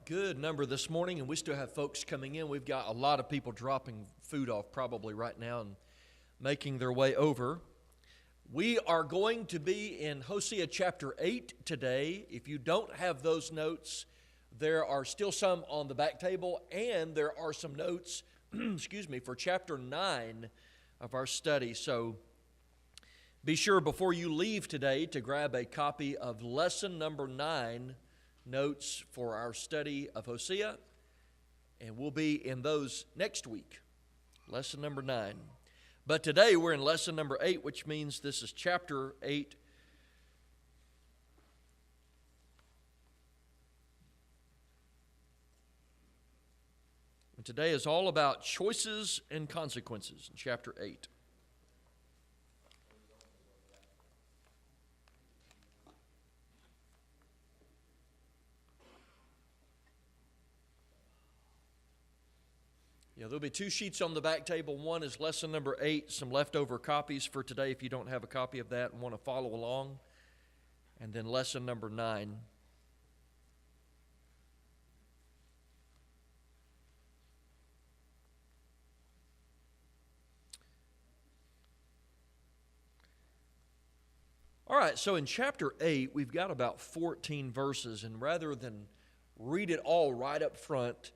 Good number this morning, and we still have folks coming in. We've got a lot of people dropping food off probably right now and making their way over. We are going to be in Hosea chapter 8 today. If you don't have those notes, there are still some on the back table, and there are some notes, for chapter 9 of our study. So be sure before you leave today to grab a copy of lesson number 9, notes for our study of Hosea, and we'll be in those next week, lesson number 9. But today we're in lesson number 8, which means this is chapter 8. And today is all about choices and consequences in chapter 8. Yeah, there'll be 2 sheets on the back table. One is lesson number 8, some leftover copies for today if you don't have a copy of that and want to follow along. And then lesson number 9. All right, so in chapter 8, we've got about 14 verses, and rather than read it all right up front,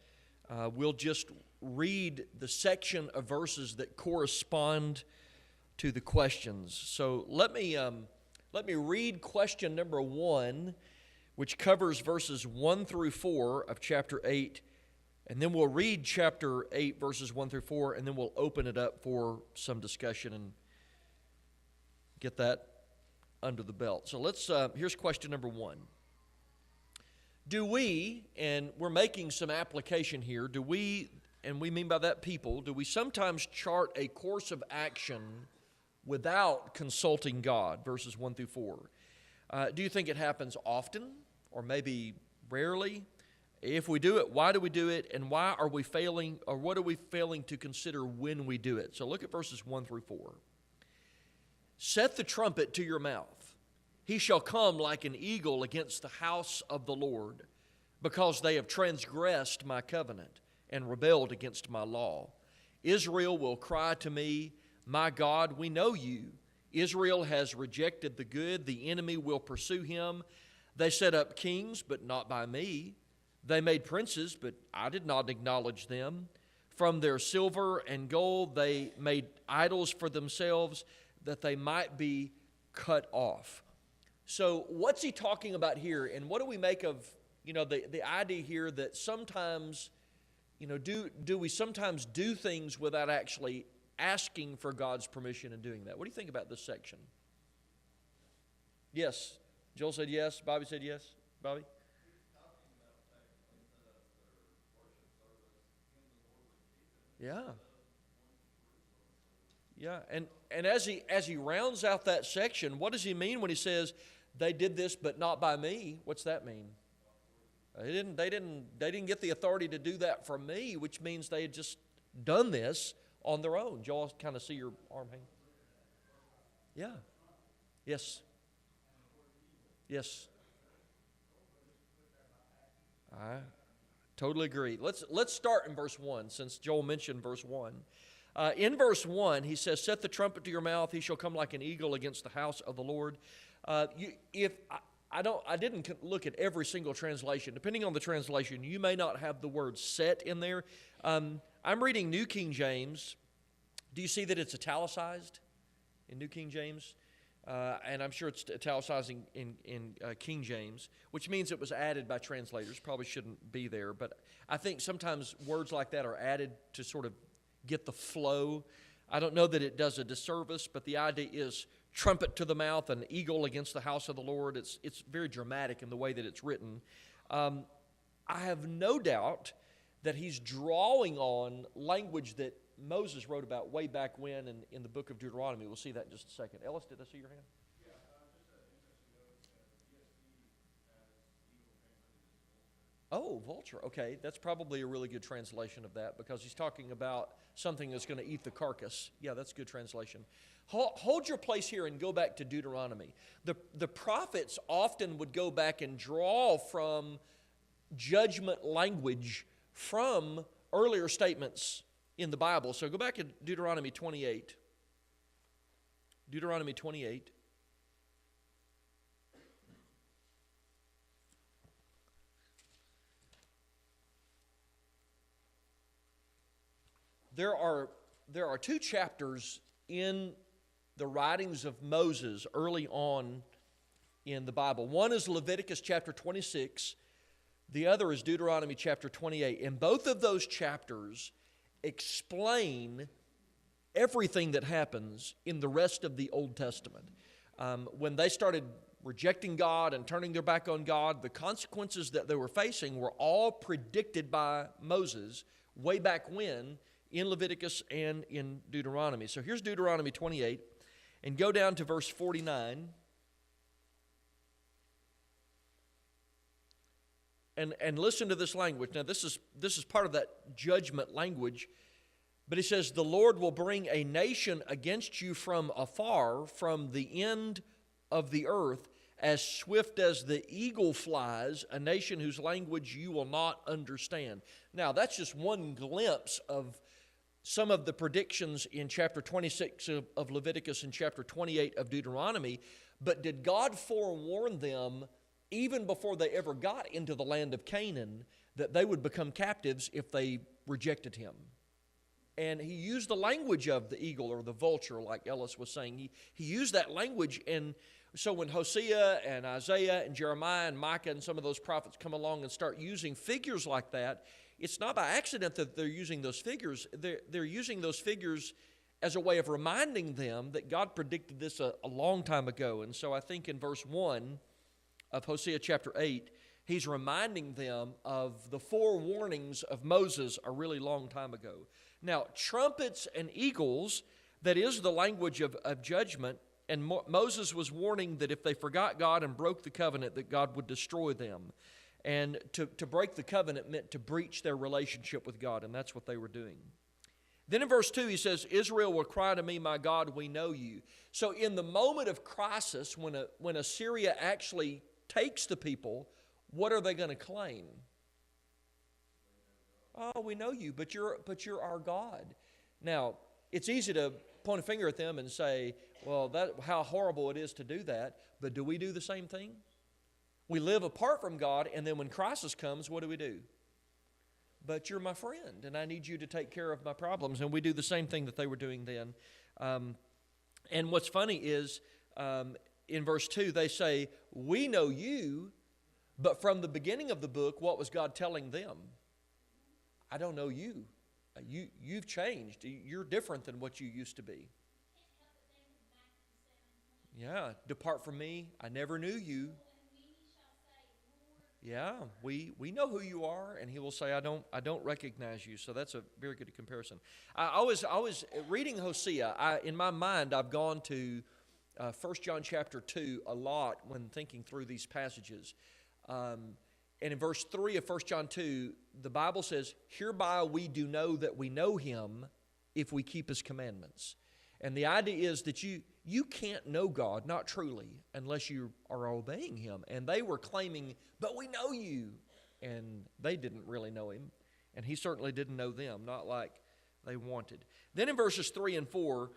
we'll just read the section of verses that correspond to the questions. So let me read question number 1, which covers verses 1 through 4 of chapter 8, and then we'll read chapter 8, verses 1 through 4, and then we'll open it up for some discussion and get that under the belt. So here's question number 1. Do we, and we're making some application here, do we, and we mean by that people, do we sometimes chart a course of action without consulting God? Verses 1 through 4. Do you think it happens often or maybe rarely? If we do it, why do we do it? And why are we failing, or what are we failing to consider when we do it? So look at verses 1 through 4. Set the trumpet to your mouth. He shall come like an eagle against the house of the Lord, because they have transgressed my covenant and rebelled against my law. Israel will cry to me, my God, we know you. Israel has rejected the good. The enemy will pursue him. They set up kings, but not by me. They made princes, but I did not acknowledge them. From their silver and gold they made idols for themselves, that they might be cut off. So what's he talking about here? And what do we make of, the idea here that sometimes, do we sometimes do things without actually asking for God's permission in doing that? What do you think about this section? Yes. Joel said yes. Bobby said yes. Bobby? Yeah. Yeah, and as he rounds out that section, what does he mean when he says, they did this but not by me? What's that mean? They didn't get the authority to do that from me, which means they had just done this on their own. Joel, kind of see your arm hang. Yeah. Yes. Yes. I totally agree. Let's start in verse 1, since Joel mentioned verse 1. In verse 1, he says, set the trumpet to your mouth, he shall come like an eagle against the house of the Lord. I didn't look at every single translation. Depending on the translation, you may not have the word set in there. I'm reading New King James. Do you see that it's italicized in New King James? And I'm sure it's italicized in King James, which means it was added by translators. Probably shouldn't be there, but I think sometimes words like that are added to sort of get the flow. I don't know that it does a disservice, but the idea is trumpet to the mouth, an eagle against the house of the Lord. It's very dramatic in the way that it's written. I have no doubt that he's drawing on language that Moses wrote about way back when in the book of Deuteronomy. We'll see that in just a second. Ellis, did I see your hand? Yeah, just an interesting note. ESV has eagle Oh, vulture. Okay, that's probably a really good translation of that, because he's talking about something that's going to eat the carcass. Yeah, that's a good translation. Hold your place here and go back to Deuteronomy. The prophets often would go back and draw from judgment language from earlier statements in the Bible. So go back to Deuteronomy 28. Deuteronomy 28. There are two chapters in the writings of Moses early on in the Bible. One is Leviticus chapter 26. The other is Deuteronomy chapter 28. And both of those chapters explain everything that happens in the rest of the Old Testament. When they started rejecting God and turning their back on God, the consequences that they were facing were all predicted by Moses way back when in Leviticus and in Deuteronomy. So here's Deuteronomy 28, and go down to verse 49. And listen to this language. Now this is part of that judgment language. But he says, "The Lord will bring a nation against you from afar, from the end of the earth, as swift as the eagle flies, a nation whose language you will not understand." Now that's just one glimpse of some of the predictions in chapter 26 of Leviticus and chapter 28 of Deuteronomy. But did God forewarn them even before they ever got into the land of Canaan that they would become captives if they rejected him? And he used the language of the eagle or the vulture, like Ellis was saying. He used that language. And so when Hosea and Isaiah and Jeremiah and Micah and some of those prophets come along and start using figures like that, it's not by accident that they're using those figures. They're using those figures as a way of reminding them that God predicted this a long time ago. And so I think in verse 1 of Hosea chapter 8, he's reminding them of the forewarnings of Moses a really long time ago. Now, trumpets and eagles, that is the language of judgment, and Moses was warning that if they forgot God and broke the covenant, that God would destroy them. And to break the covenant meant to breach their relationship with God, and that's what they were doing. Then in verse 2 he says, "Israel will cry to me, my God, we know you." So in the moment of crisis, when Assyria actually takes the people, what are they going to claim? "Oh, we know you, but you're our God." Now, it's easy to point a finger at them and say, well, how horrible it is to do that, but do we do the same thing? We live apart from God, and then when crisis comes, what do? "But you're my friend, and I need you to take care of my problems." And we do the same thing that they were doing then. And what's funny is, in verse 2, they say, "We know you," but from the beginning of the book, what was God telling them? "I don't know you. You've changed. You're different than what you used to be." Yeah, "Depart from me. I never knew you." Yeah, we know who you are, and he will say, I don't recognize you. So that's a very good comparison. I was reading Hosea. In my mind, I've gone to 1 John chapter 2 a lot when thinking through these passages. And in verse 3 of 1 John 2, the Bible says, "Hereby we do know that we know him if we keep his commandments." And the idea is that you can't know God, not truly, unless you are obeying him. And they were claiming, "But we know you." And they didn't really know him. And he certainly didn't know them, not like they wanted. Then in verses 3 and 4,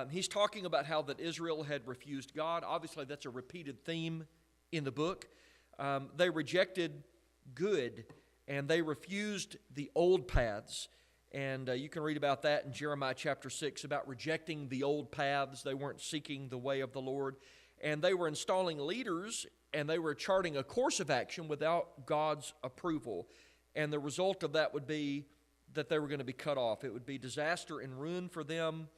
he's talking about how that Israel had refused God. Obviously, that's a repeated theme in the book. They rejected good, and they refused the old paths. And you can read about that in Jeremiah chapter 6, about rejecting the old paths. They weren't seeking the way of the Lord. And they were installing leaders, and they were charting a course of action without God's approval. And the result of that would be that they were going to be cut off. It would be disaster and ruin for them.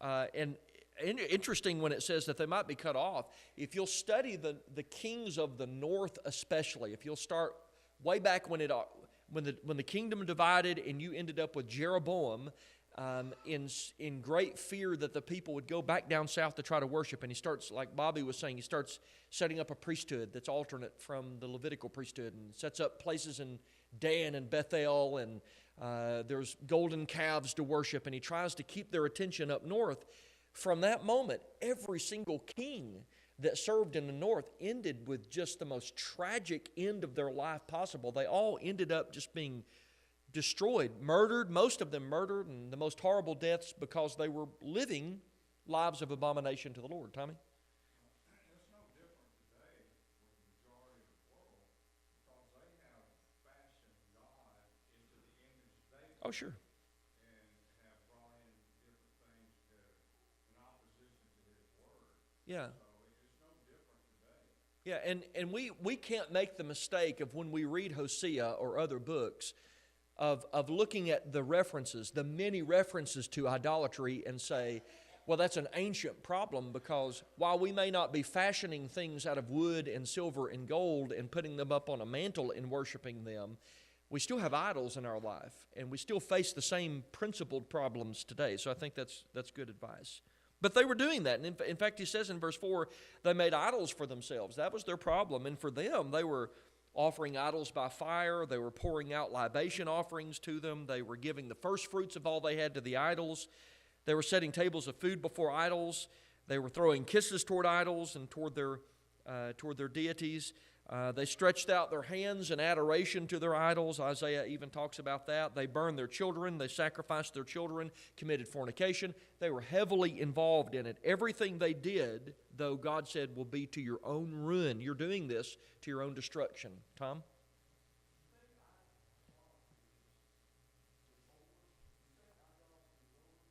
And interesting when it says that they might be cut off. If you'll study the kings of the north especially, if you'll start way back when the kingdom divided and you ended up with Jeroboam in great fear that the people would go back down south to try to worship. And he starts, like Bobby was saying, he starts setting up a priesthood that's alternate from the Levitical priesthood, and sets up places in Dan and Bethel, and there's golden calves to worship, and he tries to keep their attention up north. From that moment, every single king that served in the north ended with just the most tragic end of their life possible. They all ended up just being destroyed, murdered, most of them murdered, and the most horrible deaths because they were living lives of abomination to the Lord. Tommy? It's no different today with the majority of the world because they have fashioned God into the image they Oh, sure. and have brought in different things in opposition to His Word. Yeah. So it's no different today. Yeah, and we can't make the mistake of when we read Hosea or other books of looking at the references, the many references to idolatry, and say, well, that's an ancient problem, because while we may not be fashioning things out of wood and silver and gold and putting them up on a mantle and worshiping them, we still have idols in our life, and we still face the same principled problems today. So I think that's good advice. But they were doing that. And in fact, he says in verse 4, they made idols for themselves. That was their problem. And for them, they were offering idols by fire. They were pouring out libation offerings to them. They were giving the first fruits of all they had to the idols. They were setting tables of food before idols. They were throwing kisses toward idols and toward their deities. They stretched out their hands in adoration to their idols. Isaiah even talks about that. They burned their children. They sacrificed their children, committed fornication. They were heavily involved in it. Everything they did, though, God said, will be to your own ruin. You're doing this to your own destruction. Tom?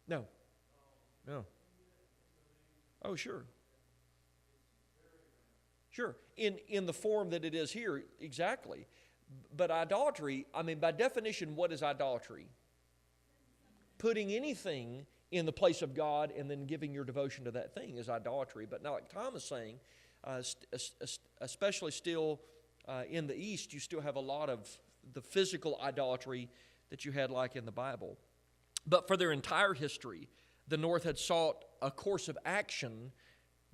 No. No. Oh, sure. Sure, in the form that it is here, exactly. But idolatry, I mean, by definition, what is idolatry? Putting anything in the place of God and then giving your devotion to that thing is idolatry. But now, like Tom is saying, especially still in the East, you still have a lot of the physical idolatry that you had like in the Bible. But for their entire history, the North had sought a course of action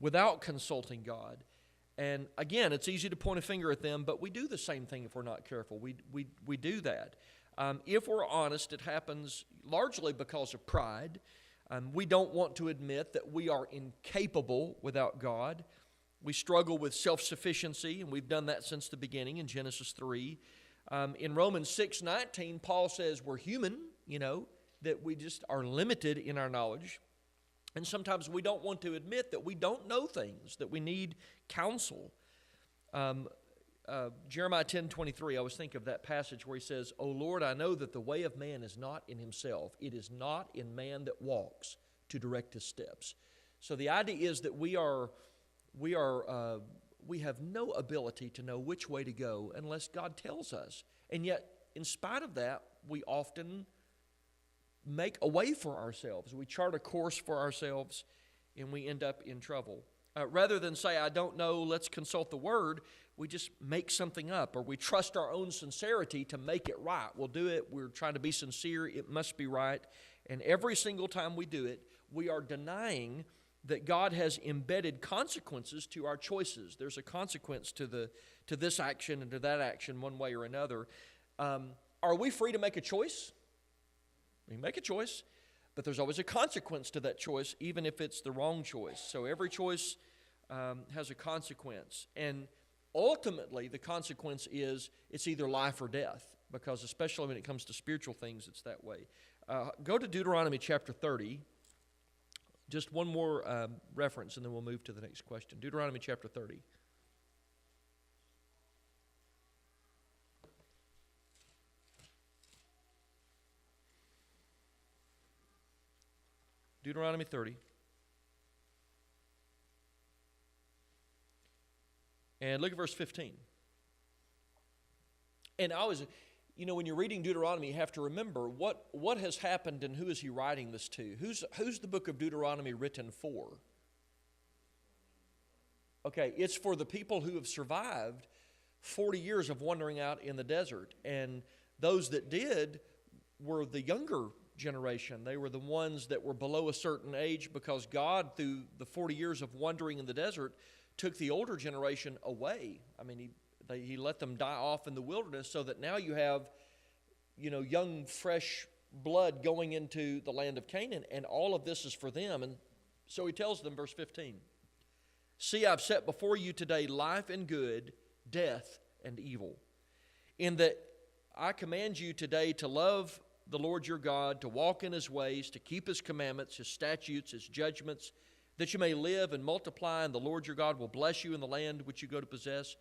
without consulting God. And again, it's easy to point a finger at them, but we do the same thing if we're not careful. We do that. If we're honest, it happens largely because of pride. We don't want to admit that we are incapable without God. We struggle with self-sufficiency, and we've done that since the beginning in Genesis 3. In Romans 6:19, Paul says we're human, that we just are limited in our knowledge. And sometimes we don't want to admit that we don't know things, that we need counsel. Jeremiah 10:23, I always think of that passage where he says, O Lord, I know that the way of man is not in himself. It is not in man that walks to direct his steps. So the idea is that we have no ability to know which way to go unless God tells us. And yet, in spite of that, we often make a way for ourselves. We chart a course for ourselves, and we end up in trouble. Rather than say, I don't know, let's consult the Word, we just make something up, or we trust our own sincerity to make it right. We'll do it. We're trying to be sincere. It must be right. And every single time we do it, we are denying that God has embedded consequences to our choices. There's a consequence to this action and to that action one way or another. Are we free to make a choice? We make a choice, but there's always a consequence to that choice, even if it's the wrong choice. So every choice has a consequence. And ultimately, the consequence is it's either life or death, because especially when it comes to spiritual things, it's that way. Go to Deuteronomy chapter 30. Just one more reference, and then we'll move to the next question. Deuteronomy chapter 30. Deuteronomy 30. And look at verse 15. And I was, when you're reading Deuteronomy, you have to remember what has happened and who is he writing this to? Who's the book of Deuteronomy written for? Okay, it's for the people who have survived 40 years of wandering out in the desert. And those that did were the younger generation. They were the ones that were below a certain age, because God, through the 40 years of wandering in the desert, took the older generation away. I mean, he let them die off in the wilderness, so that now you have, young, fresh blood going into the land of Canaan, and all of this is for them. And so he tells them, verse 15, See, I've set before you today life and good, death and evil. In that I command you today to love the Lord your God, to walk in His ways, to keep His commandments, His statutes, His judgments, that you may live and multiply, and the Lord your God will bless you in the land which you go to possess.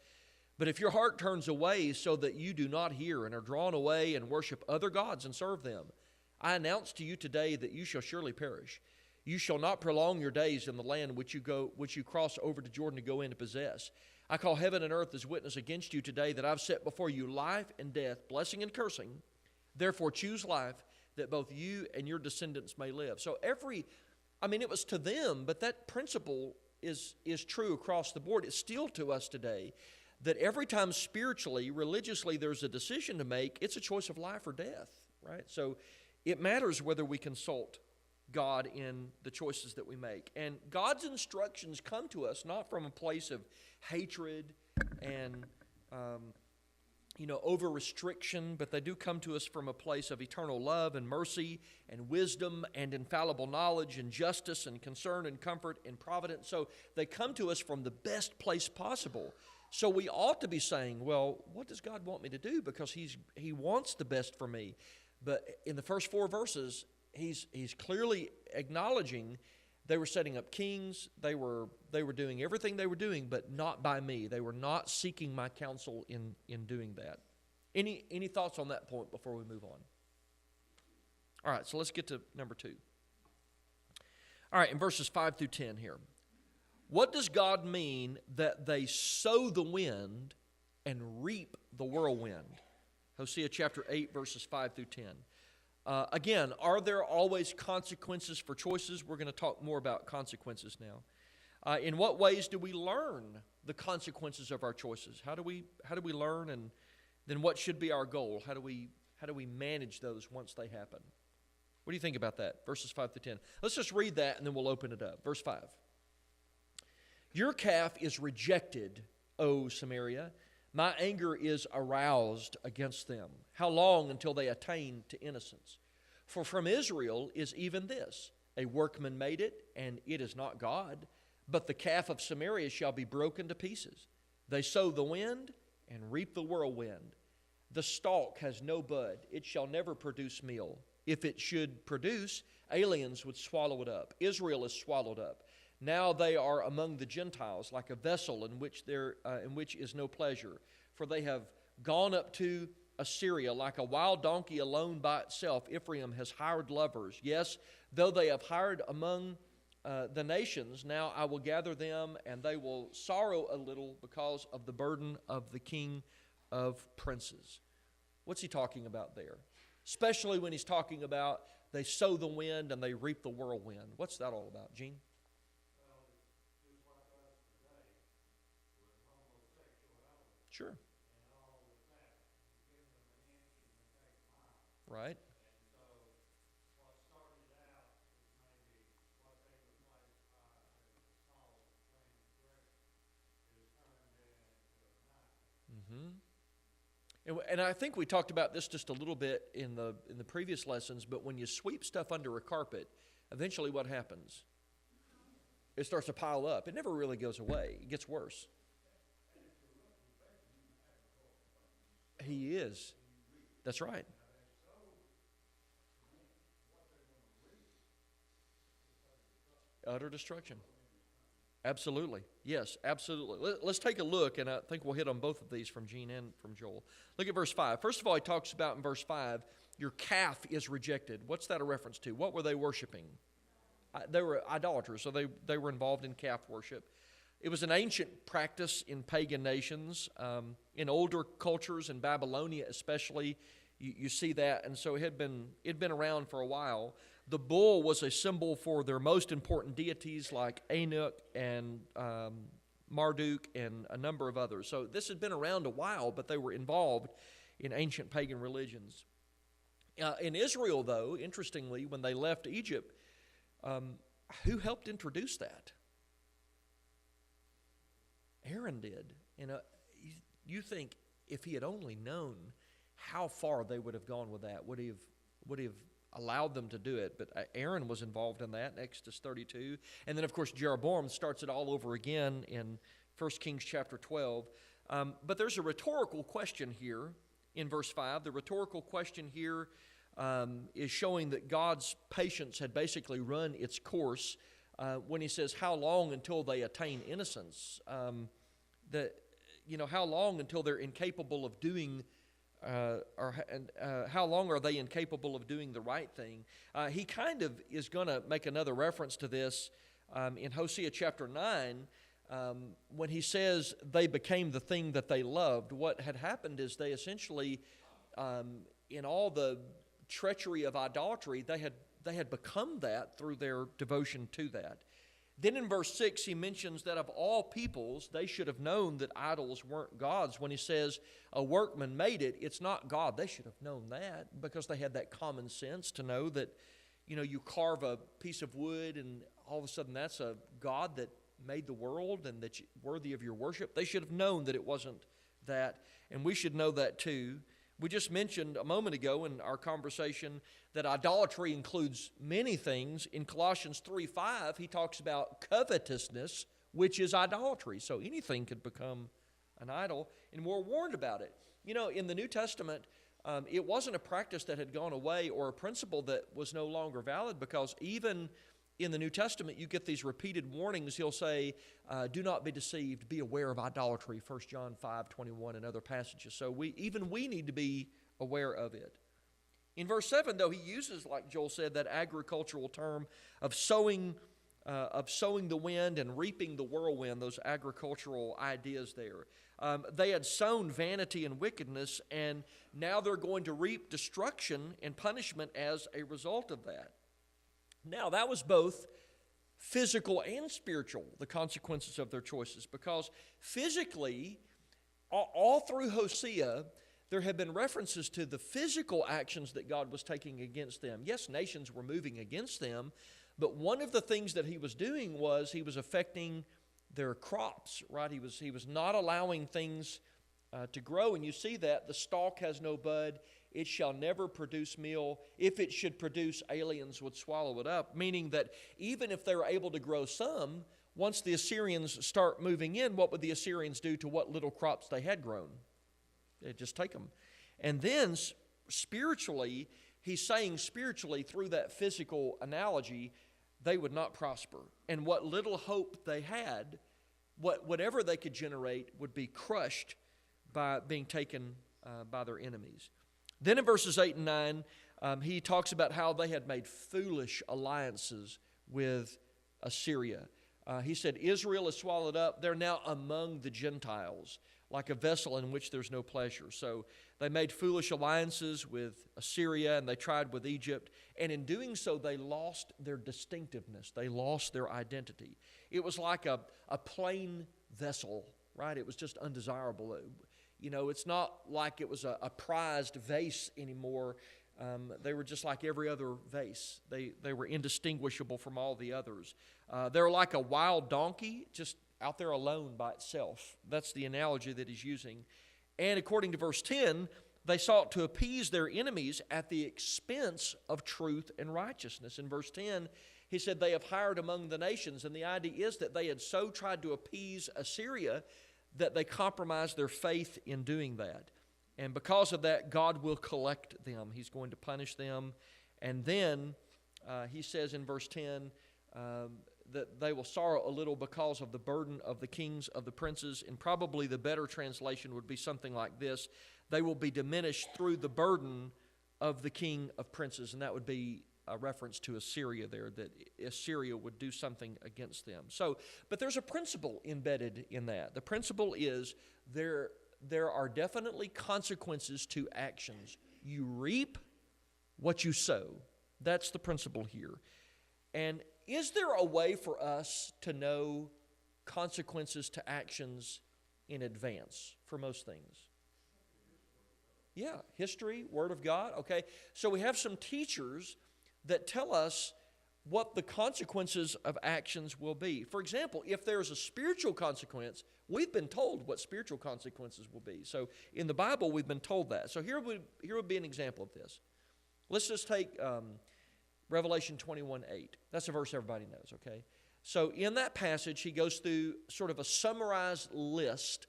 But if your heart turns away so that you do not hear and are drawn away and worship other gods and serve them, I announce to you today that you shall surely perish. You shall not prolong your days in the land which you cross over to Jordan to go in to possess. I call heaven and earth as witness against you today that I've set before you life and death, blessing and cursing. Therefore choose life, that both you and your descendants may live. So it was to them, but that principle is true across the board. It's still to us today, that every time spiritually, religiously, there's a decision to make, it's a choice of life or death, right? So it matters whether we consult God in the choices that we make. And God's instructions come to us not from a place of hatred and over restriction, but they do come to us from a place of eternal love and mercy and wisdom and infallible knowledge and justice and concern and comfort and providence. So they come to us from the best place possible. So we ought to be saying, well, what does God want me to do? Because He wants the best for me. But in the first 4 verses, he's clearly acknowledging they were setting up kings. They were doing everything they were doing, but not by me. They were not seeking my counsel in doing that. Any thoughts on that point before we move on? All right, so let's get to number 2. All right, in verses 5 through 10 here. What does God mean that they sow the wind and reap the whirlwind? Hosea chapter 8, verses 5 through 10. Again, are there always consequences for choices? We're going to talk more about consequences now. In what ways do we learn the consequences of our choices? How do we learn, and then what should be our goal? How do we manage those once they happen? What do you think about that? Verses 5 through 10. Let's just read that and then we'll open it up. Verse 5. Your calf is rejected, O Samaria. My anger is aroused against them. How long until they attain to innocence? For from Israel is even this: a workman made it, and it is not God. But the calf of Samaria shall be broken to pieces. They sow the wind and reap the whirlwind. The stalk has no bud. It shall never produce meal. If it should produce, aliens would swallow it up. Israel is swallowed up. Now they are among the Gentiles, like a vessel in which is no pleasure. For they have gone up to Assyria like a wild donkey alone by itself. Ephraim has hired lovers. Yes, though they have hired among the nations, now I will gather them, and they will sorrow a little because of the burden of the king of princes. What's he talking about there? Especially when he's talking about they sow the wind and they reap the whirlwind. What's that all about, Gene? Sure. Right. And I think we talked about this just a little bit in the previous lessons, but when you sweep stuff under a carpet, eventually what happens? It starts to pile up. It never really goes away. It gets worse. He is. That's right. Utter destruction. Absolutely. Yes, absolutely. Let's take a look, and I think we'll hit on both of these from Gene and from Joel. Look at verse 5. First of all, he talks about in verse 5, your calf is rejected. What's that a reference to? What were they worshiping? They were idolaters, so they were involved in calf worship. It was an ancient practice in pagan nations. In older cultures, in Babylonia especially, you see that, and so it'd been around for a while. The bull was a symbol for their most important deities like Enoch and Marduk and a number of others. So this had been around a while, but they were involved in ancient pagan religions. In Israel, though, interestingly, when they left Egypt, who helped introduce that? Aaron did. You think if he had only known how far they would have gone with that, would he have allowed them to do it. But Aaron was involved in that in Exodus 32. And then, of course, Jeroboam starts it all over again in 1 Kings chapter 12. But there's a rhetorical question here in verse 5. The rhetorical question here is showing that God's patience had basically run its course when he says, how long until they attain innocence? How long until they're incapable of doing, how long are they incapable of doing the right thing? He kind of is going to make another reference to this in Hosea chapter 9 when he says they became the thing that they loved. What had happened is they essentially, in all the treachery of idolatry, they had become that through their devotion to that. Then in verse 6, he mentions that of all peoples, they should have known that idols weren't gods. When he says a workman made it, it's not God. They should have known that because they had that common sense to know that, you carve a piece of wood and all of a sudden that's a God that made the world and that's worthy of your worship. They should have known that it wasn't that, and we should know that too. We just mentioned a moment ago in our conversation that idolatry includes many things. In Colossians 3:5, he talks about covetousness, which is idolatry. So anything could become an idol, and we're warned about it. In the New Testament, it wasn't a practice that had gone away or a principle that was no longer valid, because even in the New Testament, you get these repeated warnings. He'll say, do not be deceived, be aware of idolatry, 1 John 5:21 and other passages. So we need to be aware of it. In verse 7, though, he uses, like Joel said, that agricultural term of sowing the wind and reaping the whirlwind, those agricultural ideas there. They had sown vanity and wickedness, and now they're going to reap destruction and punishment as a result of that. Now, that was both physical and spiritual, the consequences of their choices, because physically, all through Hosea, there have been references to the physical actions that God was taking against them. Yes, nations were moving against them, but one of the things that he was doing was he was affecting their crops, right? He was not allowing things to grow, and you see that the stalk has no bud. It shall never produce meal. If it should produce, aliens would swallow it up. Meaning that even if they were able to grow some, once the Assyrians start moving in, what would the Assyrians do to what little crops they had grown? They'd just take them. And then spiritually, he's saying spiritually through that physical analogy, they would not prosper. And what little hope they had, whatever they could generate, would be crushed by being taken by their enemies. Then in verses 8 and 9, he talks about how they had made foolish alliances with Assyria. He said, Israel is swallowed up. They're now among the Gentiles, like a vessel in which there's no pleasure. So they made foolish alliances with Assyria, and they tried with Egypt. And in doing so, they lost their distinctiveness. They lost their identity. It was like a plain vessel, right? It was just undesirable. It's not like it was a prized vase anymore. They were just like every other vase. They were indistinguishable from all the others. They're like a wild donkey, just out there alone by itself. That's the analogy that he's using. And according to verse 10, they sought to appease their enemies at the expense of truth and righteousness. In verse 10, he said, they have hired among the nations. And the idea is that they had so tried to appease Assyria that they compromised their faith in doing that. And because of that, God will collect them. He's going to punish them. And then he says in verse 10 that they will sorrow a little because of the burden of the kings of the princes. And probably the better translation would be something like this. They will be diminished through the burden of the king of princes. And that would be a reference to Assyria there, that Assyria would do something against them. So, but there's a principle embedded in that. The principle is there are definitely consequences to actions. You reap what you sow. That's the principle here. And is there a way for us to know consequences to actions in advance for most things? Yeah, history, Word of God, okay. So we have some teachers that tell us what the consequences of actions will be. For example, if there's a spiritual consequence, we've been told what spiritual consequences will be. So in the Bible, we've been told that. So here would be an example of this. Let's just take Revelation 21:8. That's a verse everybody knows, okay? So in that passage, he goes through sort of a summarized list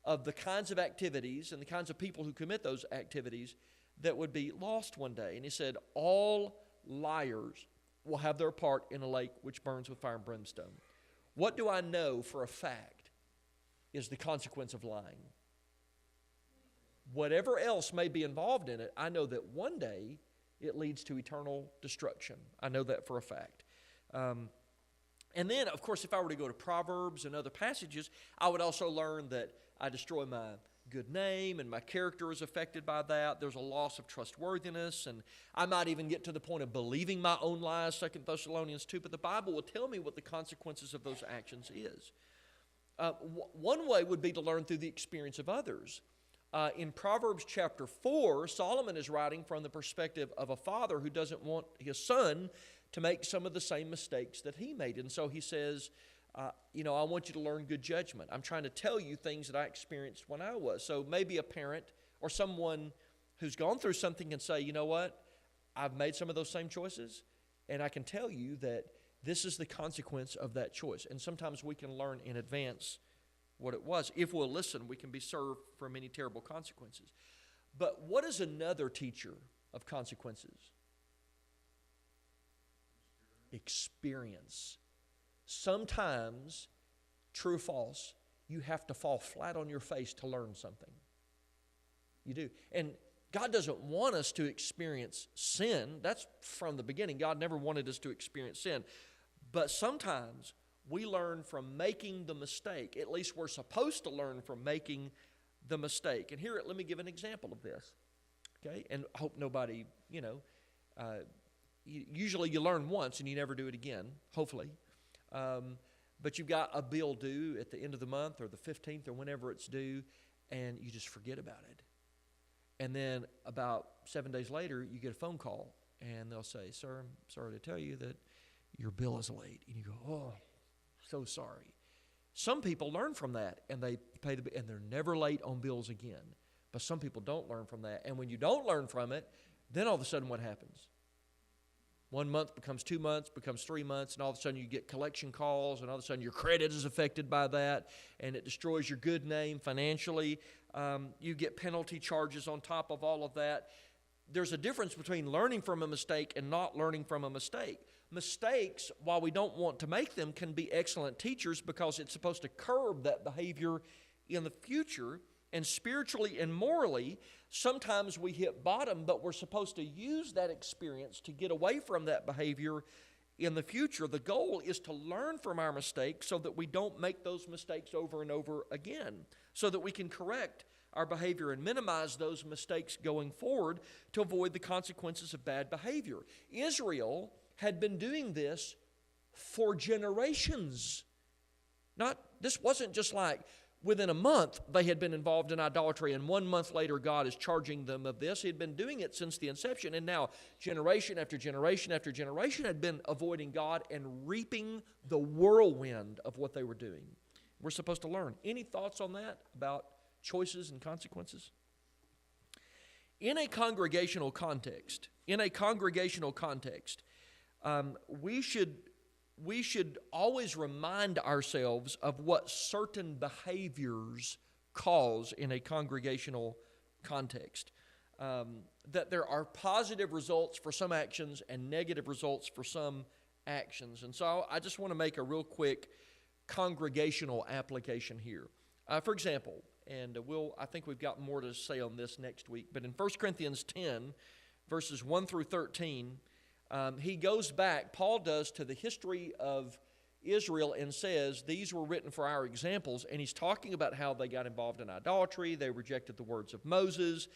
of the kinds of activities and the kinds of people who commit those activities that would be lost one day. And he said, all liars will have their part in a lake which burns with fire and brimstone. What do I know for a fact is the consequence of lying? Whatever else may be involved in it, I know that one day it leads to eternal destruction. I know that for a fact. And then, of course, if I were to go to Proverbs and other passages, I would also learn that I destroy my good name and my character is affected by that. There's a loss of trustworthiness, and I might even get to the point of believing my own lies, 2 Thessalonians 2, but the Bible will tell me what the consequences of those actions is. One way would be to learn through the experience of others. In Proverbs chapter 4, Solomon is writing from the perspective of a father who doesn't want his son to make some of the same mistakes that he made. And so he says, I want you to learn good judgment. I'm trying to tell you things that I experienced when I was. So maybe a parent or someone who's gone through something can say, you know what, I've made some of those same choices, and I can tell you that this is the consequence of that choice. And sometimes we can learn in advance what it was. If we'll listen, we can be served for many terrible consequences. But what is another teacher of consequences? Experience. Sometimes, true or false, you have to fall flat on your face to learn something. You do. And God doesn't want us to experience sin. That's from the beginning. God never wanted us to experience sin. But sometimes we learn from making the mistake. At least we're supposed to learn from making the mistake. And here, let me give an example of this. Okay? And I hope nobody, usually you learn once and you never do it again, hopefully. But you've got a bill due at the end of the month or the 15th or whenever it's due, and you just forget about it. And then about 7 days later, you get a phone call, and they'll say, sir, I'm sorry to tell you that your bill is late. And you go, oh, so sorry. Some people learn from that, and they pay the bill, and they're never late on bills again. But some people don't learn from that. And when you don't learn from it, then all of a sudden what happens? 1 month becomes 2 months, becomes 3 months, and all of a sudden you get collection calls, and all of a sudden your credit is affected by that, and it destroys your good name financially. You get penalty charges on top of all of that. There's a difference between learning from a mistake and not learning from a mistake. Mistakes, while we don't want to make them, can be excellent teachers because it's supposed to curb that behavior in the future. And spiritually and morally, sometimes we hit bottom, but we're supposed to use that experience to get away from that behavior in the future. The goal is to learn from our mistakes so that we don't make those mistakes over and over again, so that we can correct our behavior and minimize those mistakes going forward to avoid the consequences of bad behavior. Israel had been doing this for generations. This wasn't just like within a month they had been involved in idolatry, and 1 month later God is charging them of this. He had been doing it since the inception, and now generation after generation after generation had been avoiding God and reaping the whirlwind of what they were doing. We're supposed to learn. Any thoughts on that about choices and consequences? In a congregational context, we should always remind ourselves of what certain behaviors cause in a congregational context. That there are positive results for some actions and negative results for some actions. And so I just want to make a real quick congregational application here. For example, and I think we've got more to say on this next week, but in 1 Corinthians 10, verses 1 through 13, he goes back, Paul does, to the history of Israel and says, these were written for our examples, and he's talking about how they got involved in idolatry, they rejected the words of Moses,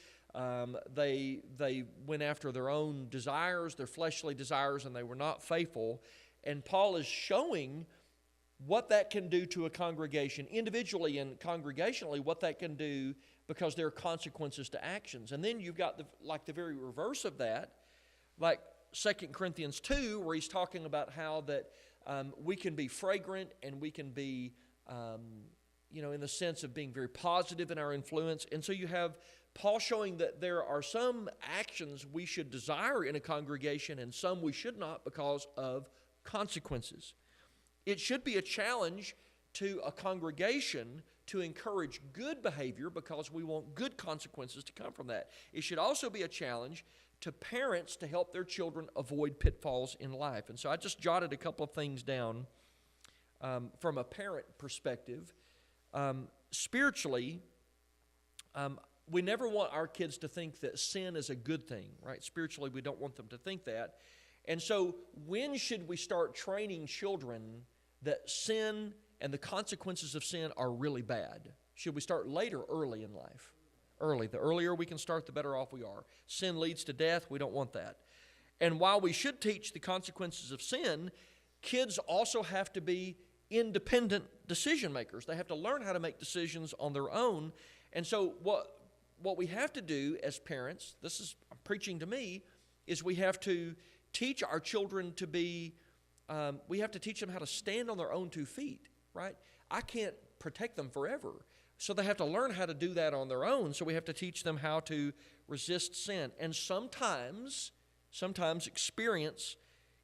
they went after their own desires, their fleshly desires, and they were not faithful. And Paul is showing what that can do to a congregation, individually and congregationally, what that can do, because there are consequences to actions. And then you've got the very reverse of that, like 2 Corinthians 2, where he's talking about how that we can be fragrant and we can be, in the sense of being very positive in our influence. And so you have Paul showing that there are some actions we should desire in a congregation and some we should not because of consequences. It should be a challenge to a congregation to encourage good behavior because we want good consequences to come from that. It should also be a challenge to parents to help their children avoid pitfalls in life. And so I just jotted a couple of things down from a parent perspective. Spiritually, we never want our kids to think that sin is a good thing, right? Spiritually, we don't want them to think that. And so when should we start training children that sin and the consequences of sin are really bad? Should we start late or early in life? Early. The earlier we can start, the better off we are. Sin leads to death. We don't want that. And while we should teach the consequences of sin, kids also have to be independent decision makers. They have to learn how to make decisions on their own. And so what we have to do as parents, this is preaching to me, is we have to teach our children to be, we have to teach them how to stand on their own 2 feet, right? I can't protect them forever. So they have to learn how to do that on their own. So we have to teach them how to resist sin. And sometimes experience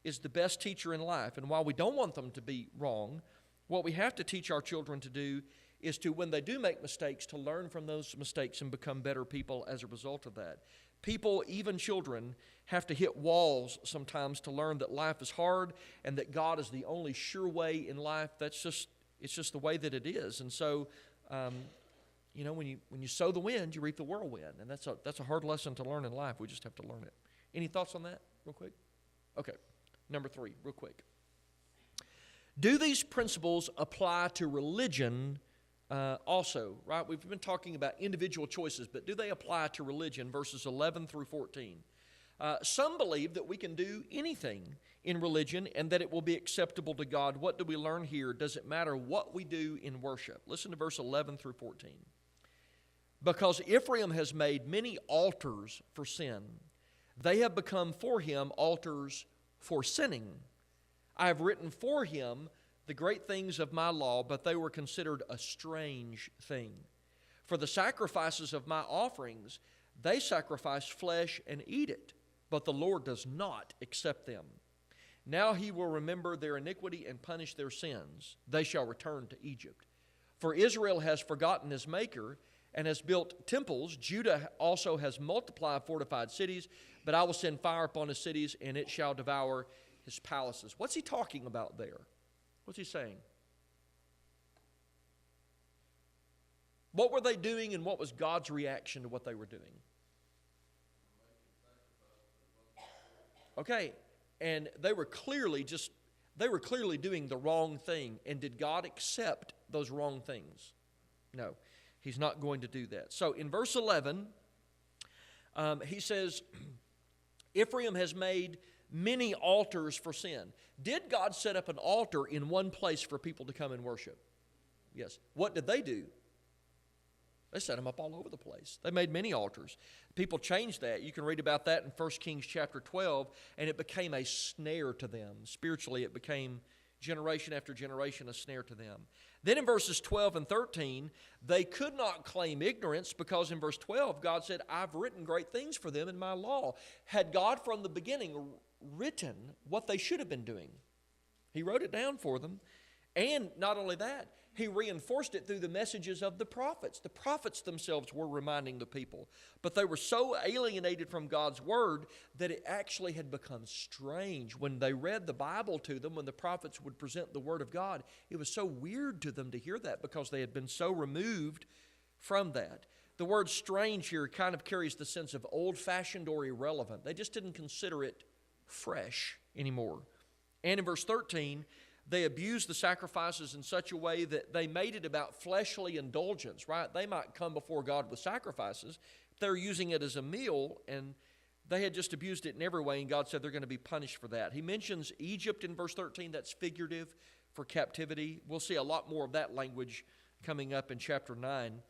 is the best teacher in life. And while we don't want them to be wrong, what we have to teach our children to do is to, when they do make mistakes, to learn from those mistakes and become better people as a result of that. People, even children, have to hit walls sometimes to learn that life is hard and that God is the only sure way in life. It's just the way that it is. And so, when you sow the wind, you reap the whirlwind. And that's a hard lesson to learn in life. We just have to learn it. Any thoughts on that real quick? Okay, number 3, real quick. Do these principles apply to religion also, right? We've been talking about individual choices, but do they apply to religion, verses 11 through 14? Some believe that we can do anything in religion and that it will be acceptable to God. What do we learn here? Does it matter what we do in worship? Listen to verse 11 through 14. Because Ephraim has made many altars for sin, they have become for him altars for sinning. I have written for him the great things of my law, but they were considered a strange thing. For the sacrifices of my offerings, they sacrifice flesh and eat it, but the Lord does not accept them. Now he will remember their iniquity and punish their sins. They shall return to Egypt. For Israel has forgotten his maker and has built temples. Judah also has multiplied fortified cities, but I will send fire upon his cities, and it shall devour his palaces. What's he talking about there? What's he saying? What were they doing, and what was God's reaction to what they were doing? Okay, and they were clearly doing the wrong thing. And did God accept those wrong things? No, he's not going to do that. So in verse 11, he says, Ephraim has made many altars for sin. Did God set up an altar in one place for people to come and worship? Yes. What did they do? They set them up all over the place. They made many altars. People changed that. You can read about that in 1 Kings chapter 12, and it became a snare to them. Spiritually, it became generation after generation a snare to them. Then in verses 12 and 13, they could not claim ignorance because in verse 12, God said, I've written great things for them in my law. Had God from the beginning written what they should have been doing? He wrote it down for them. And not only that, he reinforced it through the messages of the prophets. The prophets themselves were reminding the people. But they were so alienated from God's word that it actually had become strange. When they read the Bible to them, when the prophets would present the word of God, it was so weird to them to hear that because they had been so removed from that. The word strange here kind of carries the sense of old-fashioned or irrelevant. They just didn't consider it fresh anymore. And in verse 13, they abused the sacrifices in such a way that they made it about fleshly indulgence, right? They might come before God with sacrifices. They're using it as a meal, and they had just abused it in every way, and God said they're going to be punished for that. He mentions Egypt in verse 13. That's figurative for captivity. We'll see a lot more of that language coming up in chapter 9.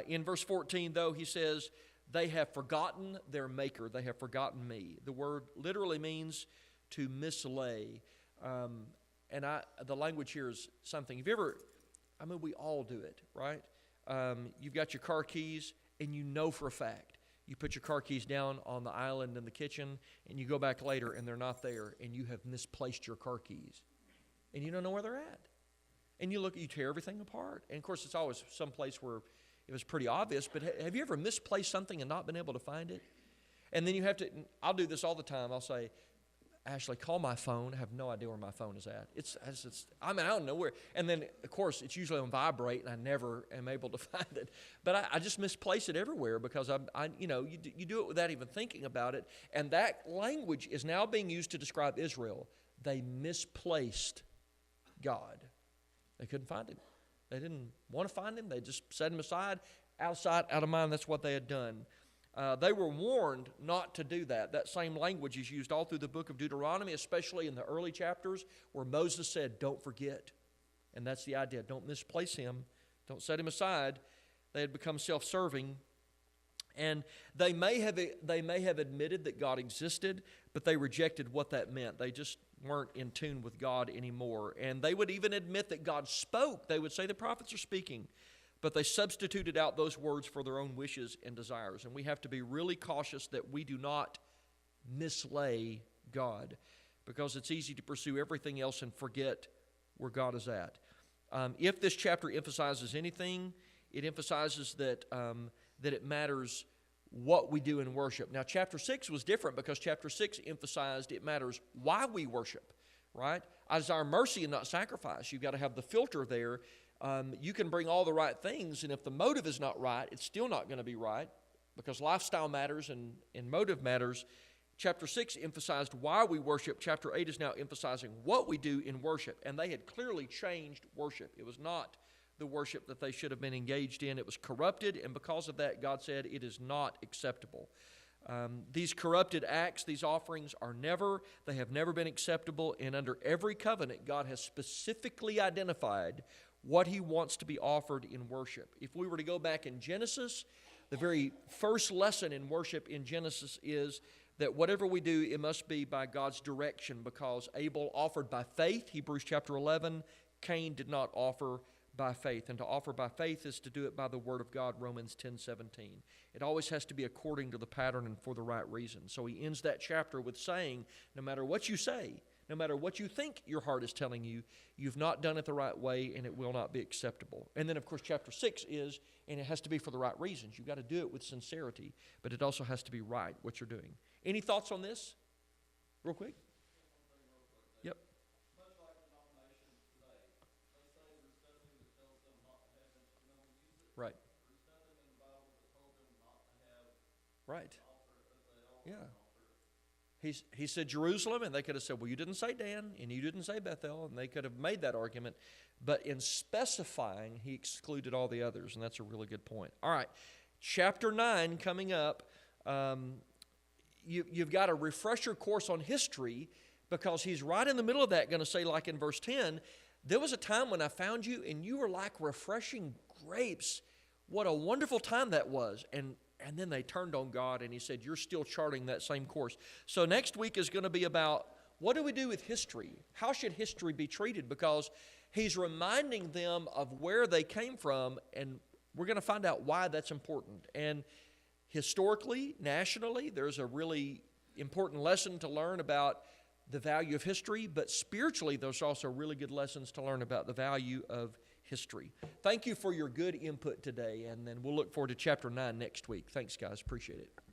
In verse 14, though, he says, they have forgotten their maker. They have forgotten me. The word literally means to mislay. And the language here is something. Have you ever, we all do it, right? You've got your car keys, and you know for a fact. You put your car keys down on the island in the kitchen, and you go back later, and they're not there, and you have misplaced your car keys, and you don't know where they're at. And you tear everything apart. And, of course, it's always some place where it was pretty obvious, but have you ever misplaced something and not been able to find it? And then you have to, I'll do this all the time. I'll say, Ashley, call my phone. I have no idea where my phone is at. I don't know where. And then, of course, it's usually on vibrate, and I never am able to find it. But I just misplace it everywhere because you do it without even thinking about it. And that language is now being used to describe Israel. They misplaced God. They couldn't find him. They didn't want to find him. They just set him aside, out of sight, out of mind. That's what they had done. They were warned not to do that. That same language is used all through the book of Deuteronomy, especially in the early chapters where Moses said, don't forget. And that's the idea. Don't misplace him. Don't set him aside. They had become self-serving. And they may have admitted that God existed, but they rejected what that meant. They just weren't in tune with God anymore. And they would even admit that God spoke. They would say the prophets are speaking. But they substituted out those words for their own wishes and desires. And we have to be really cautious that we do not mislay God, because it's easy to pursue everything else and forget where God is at. If this chapter emphasizes anything, it emphasizes that it matters what we do in worship. Now, chapter 6 was different because chapter 6 emphasized it matters why we worship, right? I desire mercy and not sacrifice. You've got to have the filter there. You can bring all the right things, and if the motive is not right, it's still not going to be right because lifestyle matters and motive matters. Chapter 6 emphasized why we worship. Chapter 8 is now emphasizing what we do in worship, and they had clearly changed worship. It was not the worship that they should have been engaged in. It was corrupted, and because of that, God said it is not acceptable. These corrupted acts, these offerings they have never been acceptable, and under every covenant, God has specifically identified what he wants to be offered in worship. If we were to go back in Genesis, the very first lesson in worship in Genesis is that whatever we do, it must be by God's direction, because Abel offered by faith, Hebrews chapter 11, Cain did not offer by faith. And to offer by faith is to do it by the word of God, Romans 10:17. It always has to be according to the pattern and for the right reason. So he ends that chapter with saying, no matter what you say, no matter what you think your heart is telling you, you've not done it the right way and it will not be acceptable. And then, of course, chapter 6 is, and it has to be for the right reasons. You've got to do it with sincerity, but it also has to be right, what you're doing. Any thoughts on this? Real quick? Yep. Much like denominations today, they say there's nothing that tells them not to have instrumental music. Right. There's nothing in the Bible that told them not to have Right. altar Yeah. He said Jerusalem, and they could have said, well, you didn't say Dan, and you didn't say Bethel, and they could have made that argument. But in specifying, he excluded all the others, and that's a really good point. All right, chapter 9 coming up. You've got a refresher course on history, because he's right in the middle of that going to say, like in verse 10, there was a time when I found you, and you were like refreshing grapes. What a wonderful time that was. And then they turned on God, and he said, you're still charting that same course. So next week is going to be about, what do we do with history? How should history be treated? Because he's reminding them of where they came from, and we're going to find out why that's important. And historically, nationally, there's a really important lesson to learn about the value of history, but spiritually, there's also really good lessons to learn about the value of history. Thank you for your good input today, and then we'll look forward to chapter 9 next week. Thanks, guys. Appreciate it.